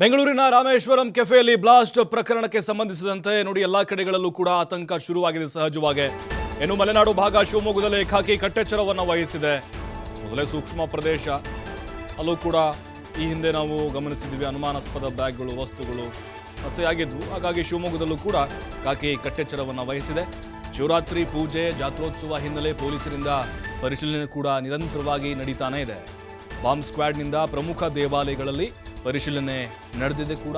ಬೆಂಗಳೂರಿನ ರಾಮೇಶ್ವರಂ ಕೆಫೆಯಲ್ಲಿ ಬ್ಲಾಸ್ಟ್ ಪ್ರಕರಣಕ್ಕೆ ಸಂಬಂಧಿಸಿದಂತೆ ನೋಡಿ ಎಲ್ಲಾ ಕಡೆಗಳಲ್ಲೂ ಕೂಡ ಆತಂಕ ಶುರುವಾಗಿದೆ ಸಹಜವಾಗಿ. ಇನ್ನು ಮಲೆನಾಡು ಭಾಗ ಶಿವಮೊಗ್ಗದಲ್ಲಿ ಖಾಕಿ ಕಟ್ಟೆಚ್ಚರವನ್ನು ವಹಿಸಿದೆ. ಮೊದಲೇ ಸೂಕ್ಷ್ಮ ಪ್ರದೇಶ, ಅಲ್ಲೂ ಕೂಡ ಈ ಹಿಂದೆ ನಾವು ಗಮನಿಸಿದ್ವಿ ಅನುಮಾನಾಸ್ಪದ ಬ್ಯಾಗ್ಗಳು, ವಸ್ತುಗಳು ಪತ್ತೆಯಾಗಿದ್ವು. ಹಾಗಾಗಿ ಶಿವಮೊಗ್ಗದಲ್ಲೂ ಕೂಡ ಖಾಕಿ ಕಟ್ಟೆಚ್ಚರವನ್ನು ವಹಿಸಿದೆ. ಶಿವರಾತ್ರಿ ಪೂಜೆ, ಜಾತ್ರೋತ್ಸವ ಹಿನ್ನೆಲೆ ಪೊಲೀಸರಿಂದ ಪರಿಶೀಲನೆ ಕೂಡ ನಿರಂತರವಾಗಿ ನಡೀತಾನೇ ಇದೆ. ಬಾಂಬ್ ಸ್ಕ್ವಾಡ್ನಿಂದ ಪ್ರಮುಖ ದೇವಾಲಯಗಳಲ್ಲಿ ಪರಿಶೀಲನೆ ನಡೆದಿದೆ ಕೂಡ.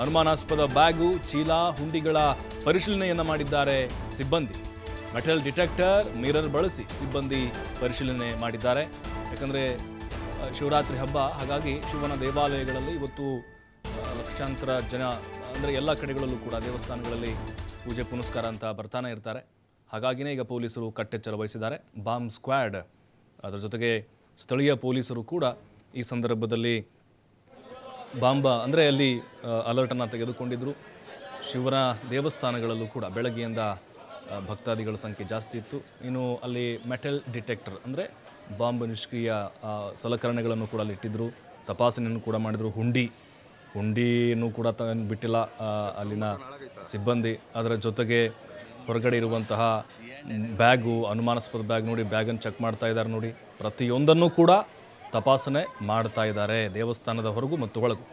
ಅನುಮಾನಾಸ್ಪದ ಬ್ಯಾಗು, ಚೀಲ, ಹುಂಡಿಗಳ ಪರಿಶೀಲನೆಯನ್ನು ಮಾಡಿದ್ದಾರೆ ಸಿಬ್ಬಂದಿ. ಮೆಟಲ್ ಡಿಟೆಕ್ಟರ್, ಮಿರರ್ ಬಳಸಿ ಸಿಬ್ಬಂದಿ ಪರಿಶೀಲನೆ ಮಾಡಿದ್ದಾರೆ. ಯಾಕಂದರೆ ಶಿವರಾತ್ರಿ ಹಬ್ಬ, ಹಾಗಾಗಿ ಶಿವನ ದೇವಾಲಯಗಳಲ್ಲಿ ಇವತ್ತು ಲಕ್ಷಾಂತರ ಜನ, ಅಂದರೆ ಎಲ್ಲ ಕಡೆಗಳಲ್ಲೂ ಕೂಡ ದೇವಸ್ಥಾನಗಳಲ್ಲಿ ಪೂಜೆ ಪುನಸ್ಕಾರ ಅಂತ ಬರ್ತಾನೆ ಇರ್ತಾರೆ. ಹಾಗಾಗಿನೇ ಈಗ ಪೊಲೀಸರು ಕಟ್ಟೆಚ್ಚರ ವಹಿಸಿದ್ದಾರೆ. ಬಾಂಬ್ ಸ್ಕ್ವಾಡ್, ಅದರ ಜೊತೆಗೆ ಸ್ಥಳೀಯ ಪೊಲೀಸರು ಕೂಡ ಈ ಸಂದರ್ಭದಲ್ಲಿ ಅಂದರೆ ಅಲ್ಲಿ ಅಲರ್ಟನ್ನು ತೆಗೆದುಕೊಂಡಿದ್ದರು. ಶಿವನ ದೇವಸ್ಥಾನಗಳಲ್ಲೂ ಕೂಡ ಬೆಳಗ್ಗೆಯಿಂದ ಭಕ್ತಾದಿಗಳ ಸಂಖ್ಯೆ ಜಾಸ್ತಿ ಇತ್ತು. ಇನ್ನು ಅಲ್ಲಿ ಮೆಟಲ್ ಡಿಟೆಕ್ಟರ್ ಅಂದರೆ ಬಾಂಬ್ ನಿಷ್ಕ್ರಿಯ ಸಲಕರಣೆಗಳನ್ನು ಕೂಡ ಅಲ್ಲಿ ಇಟ್ಟಿದ್ದರು. ತಪಾಸಣೆಯನ್ನು ಕೂಡ ಮಾಡಿದರು. ಹುಂಡಿಯನ್ನು ಕೂಡ ಬಿಟ್ಟಿಲ್ಲ ಅಲ್ಲಿನ ಸಿಬ್ಬಂದಿ. ಅದರ ಜೊತೆಗೆ ಹೊರಗಡೆ ಇರುವಂತಹ ಬ್ಯಾಗು, ಅನುಮಾನಾಸ್ಪದ ಬ್ಯಾಗ್ ನೋಡಿ, ಬ್ಯಾಗನ್ನು ಚೆಕ್ ಮಾಡ್ತಾ ಇದ್ದಾರೆ ನೋಡಿ. ಪ್ರತಿಯೊಂದನ್ನು ಕೂಡ ತಪಾಸಣೆ ಮಾಡ್ತಾ ಇದ್ದಾರೆ, ದೇವಸ್ಥಾನದ ಹೊರಗೂ ಮತ್ತು ಒಳಗೂ.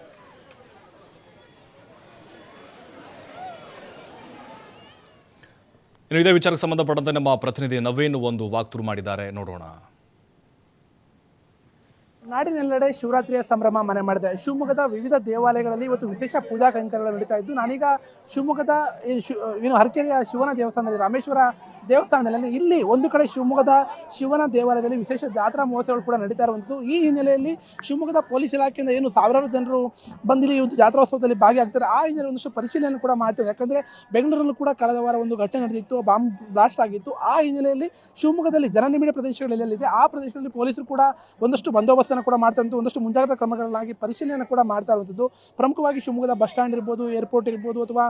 ಇನ್ನು ಇದೇ ವಿಚಾರಕ್ಕೆ ಸಂಬಂಧಪಟ್ಟಂತೆ ನಮ್ಮ ಪ್ರತಿನಿಧಿ ನವೀನ್ ಒಂದು ವಾಕ್ಥ್ರೂ ಮಾಡಿದ್ದಾರೆ, ನೋಡೋಣ. ನಾಡಿನೆಲ್ಲೆಡೆ ಶಿವರಾತ್ರಿಯ ಸಂಭ್ರಮ ಮನೆ ಮಾಡಿದೆ. ಶಿವಮೊಗ್ಗದ ವಿವಿಧ ದೇವಾಲಯಗಳಲ್ಲಿ ಇವತ್ತು ವಿಶೇಷ ಪೂಜಾ ಕೈಂಕರ್ಯಗಳು ನಡೀತಾ ಇದ್ದು, ನಾನೀಗ ಶಿವಮೊಗ್ಗದ ಹರಕೆರೆಯ ಶಿವನ ದೇವಸ್ಥಾನದಲ್ಲಿ, ರಾಮೇಶ್ವರ ದೇವಸ್ಥಾನದಲ್ಲಿ, ಇಲ್ಲಿ ಒಂದು ಕಡೆ ಶಿವಮೊಗ್ಗದ ಶಿವನ ದೇವಾಲಯದಲ್ಲಿ ವಿಶೇಷ ಜಾತ್ರಾ ಮಹೋತ್ಸವಗಳು ಕೂಡ ನಡೀತಾ ಇರುವಂಥದ್ದು. ಈ ಹಿನ್ನೆಲೆಯಲ್ಲಿ ಶಿವಮೊಗ್ಗದ ಪೊಲೀಸ್ ಇಲಾಖೆಯಿಂದ ಏನು ಸಾವಿರಾರು ಜನರು ಬಂದಿಲ್ಲಿ ಒಂದು ಜಾತ್ರೋತ್ಸವದಲ್ಲಿ ಭಾಗಿಯಾಗ್ತಾರೆ, ಆ ಹಿನ್ನೆಲೆ ಒಂದಷ್ಟು ಪರಿಶೀಲನೆ ಕೂಡ ಮಾಡ್ತಾರೆ. ಯಾಕಂದರೆ ಬೆಂಗಳೂರಲ್ಲೂ ಕೂಡ ಕಳೆದ ವಾರ ಒಂದು ಘಟನೆ ನಡೆದಿತ್ತು, ಬಾಂಬ್ ಬ್ಲಾಸ್ಟ್ ಆಗಿತ್ತು. ಆ ಹಿನ್ನೆಲೆಯಲ್ಲಿ ಶಿವಮೊಗ್ಗದಲ್ಲಿ ಜನನಿಬಿಡ ಪ್ರದೇಶಗಳಲ್ಲಿದೆ, ಆ ಪ್ರದೇಶಗಳಲ್ಲಿ ಪೊಲೀಸರು ಕೂಡ ಒಂದಷ್ಟು ಬಂದೋಬಸ್ತನ್ನು ಕೂಡ ಮಾಡ್ತಾ ಇರುವಂಥದ್ದು, ಒಂದಷ್ಟು ಮುಂಜಾಗ್ರತಾ ಕ್ರಮಗಳನ್ನಾಗಿ ಪರಿಶೀಲನೆ ಕೂಡ ಮಾಡ್ತಾ ಇರುವಂಥದ್ದು. ಪ್ರಮುಖವಾಗಿ ಶಿವಮೊಗ್ಗದ ಬಸ್ ಸ್ಟ್ಯಾಂಡ್ ಇರ್ಬೋದು, ಏರ್ಪೋರ್ಟ್ ಇರ್ಬೋದು, ಅಥವಾ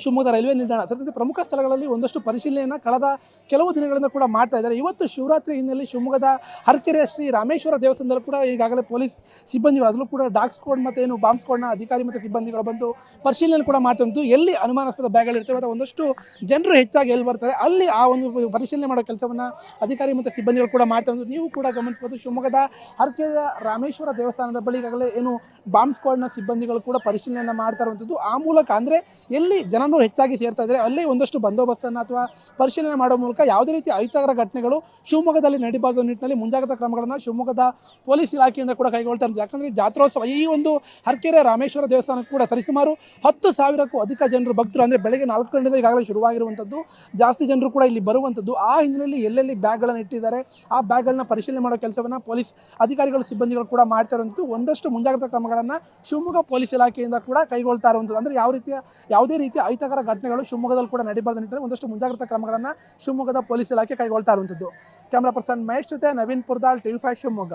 ಶಿವಮೊಗ್ಗದ ರೈಲ್ವೆ ನಿಲ್ದಾಣ ಸೇರಿದಂತೆ ಪ್ರಮುಖ ಸ್ಥಳಗಳಲ್ಲಿ ಒಂದಷ್ಟು ಪರಿಶೀಲನೆಯನ್ನು ಕಳೆದ ಕೆಲವು ದಿನಗಳಿಂದ ಕೂಡ ಮಾಡ್ತಾ ಇದ್ದಾರೆ. ಇವತ್ತು ಶಿವರಾತ್ರಿ ಹಿನ್ನೆಲೆ ಶಿವಮೊಗ್ಗದ ಹರಕೆರೆಯ ಶ್ರೀ ರಾಮೇಶ್ವರ ದೇವಸ್ಥಾನದಲ್ಲೂ ಕೂಡ ಈಗಾಗಲೇ ಪೊಲೀಸ್ ಸಿಬ್ಬಂದಿಗಳು, ಅದರಲ್ಲೂ ಕೂಡ ಡಾಗ್ ಸ್ಕ್ವಾಡ್ ಮತ್ತು ಏನು ಬಾಂಬ್ ಸ್ಕ್ವಾಡ್ನ ಅಧಿಕಾರಿ ಮತ್ತು ಸಿಬ್ಬಂದಿಗಳು ಬಂದು ಪರಿಶೀಲನೆ ಕೂಡ ಮಾಡ್ತಾ ಇದ್ದು, ಎಲ್ಲಿ ಅನುಮಾನಾಸ್ಪದ ಬ್ಯಾಗ್ಗಳಿರ್ತವೆ ಅಥವಾ ಒಂದಷ್ಟು ಜನರು ಹೆಚ್ಚಾಗಿ ಎಲ್ಲಿ ಬರ್ತಾರೆ ಅಲ್ಲಿ ಆ ಒಂದು ಪರಿಶೀಲನೆ ಮಾಡೋ ಕೆಲಸವನ್ನು ಅಧಿಕಾರಿ ಮತ್ತು ಸಿಬ್ಬಂದಿಗಳು ಕೂಡ ಮಾಡ್ತಾ ಇದ್ದು, ನೀವು ಕೂಡ ಗಮನಿಸಬಹುದು. ಶಿವಮೊಗ್ಗದ ಹರಕೆರೆಯ ರಾಮೇಶ್ವರ ದೇವಸ್ಥಾನದ ಬಳಿ ಈಗಾಗಲೇ ಏನು ಬಾಂಬ್ ಸ್ಕ್ವಾಡ್ನ ಸಿಬ್ಬಂದಿಗಳು ಕೂಡ ಪರಿಶೀಲನೆ ಮಾಡ್ತಾ ಇರುವಂಥದ್ದು. ಆ ಮೂಲಕ ಅಂದರೆ ಎಲ್ಲಿ ಜನರು ಹೆಚ್ಚಾಗಿ ಸೇರ್ತಾ ಇದ್ದಾರೆ ಅಲ್ಲಿ ಒಂದಷ್ಟು ಬಂದೋಬಸ್ತನ್ನು ಅಥವಾ ಪರಿಶೀಲನೆ ಮಾಡೋ ಮೂಲಕ ಯಾವುದೇ ರೀತಿ ಅಹಿತಕರ ಘಟನೆಗಳು ಶಿವಮೊಗ್ಗದಲ್ಲಿ ನಡೀಬಾರ್ದು ನಿಟ್ಟಿನಲ್ಲಿ ಮುಂಜಾಗ್ರತಾ ಕ್ರಮಗಳನ್ನು ಶಿವಮೊಗ್ಗದ ಪೊಲೀಸ್ ಇಲಾಖೆಯಿಂದ ಕೂಡ ಕೈಗೊಳ್ತಾ ಇದ್ದಾರೆ. ಯಾಕಂದರೆ ಜಾತ್ರೋತ್ಸವ, ಈ ಒಂದು ಹರಕೆರೆ ರಾಮೇಶ್ವರ ದೇವಸ್ಥಾನಕ್ಕೆ ಕೂಡ ಸರಿಸುಮಾರು 10,000ಕ್ಕೂ ಅಧಿಕ ಜನರು ಭಕ್ತರು, ಅಂದರೆ ಬೆಳಗ್ಗೆ 4 ಗಂಟೆಯಿಂದ ಈಗಾಗಲೇ ಶುರುವಾಗಿರುವಂಥದ್ದು, ಜಾಸ್ತಿ ಜನರು ಕೂಡ ಇಲ್ಲಿ ಬರುವಂಥದ್ದು. ಆ ಹಿನ್ನೆಲೆಯಲ್ಲಿ ಎಲ್ಲೆಲ್ಲಿ ಬ್ಯಾಗ್ಗಳನ್ನು ಇಟ್ಟಿದ್ದಾರೆ ಆ ಬ್ಯಾಗ್ಗಳನ್ನ ಪರಿಶೀಲನೆ ಮಾಡೋ ಕೆಲಸವನ್ನು ಪೊಲೀಸ್ ಅಧಿಕಾರಿಗಳು ಸಿಬ್ಬಂದಿಗಳು ಕೂಡ ಮಾಡ್ತಾ ಇರುವಂಥದ್ದು. ಒಂದಷ್ಟು ಮುಂಜಾಗ್ರತಾ ಕ್ರಮಗಳನ್ನು ಶಿವಮೊಗ್ಗ ಪೊಲೀಸ್ ಇಲಾಖೆಯಿಂದ ಕೂಡ ಕೈಗೊಳ್ತಾ ಇರುವಂಥದ್ದು. ಅಂದರೆ ಯಾವುದೇ ರೀತಿಯ ಅಹಿತಕರ ಘಟನೆಗಳು ಶಿವಮೊಗ್ಗದಲ್ಲಿ ಕೂಡ ನಡೀಬಾರ್ದು ನಿಟ್ಟಿನಲ್ಲಿ ಒಂದಷ್ಟು ಮುಂಜಾಗ್ರತಾ ಕ್ರಮಗಳನ್ನು ಶಿವಮೊಗ್ಗದ ಪೊಲೀಸ್ ಇಲಾಖೆ ಕೈಗೊಳ್ತಾ ಇರುವಂಥದ್ದು. ಕ್ಯಾಮ್ರಾ ಪರ್ಸನ್ ಮಹೇಶ್ ಜೊತೆ ನವೀನ್ ಪುರ್ದಾಳ್, TV5 ಶಿವಮೊಗ್ಗ.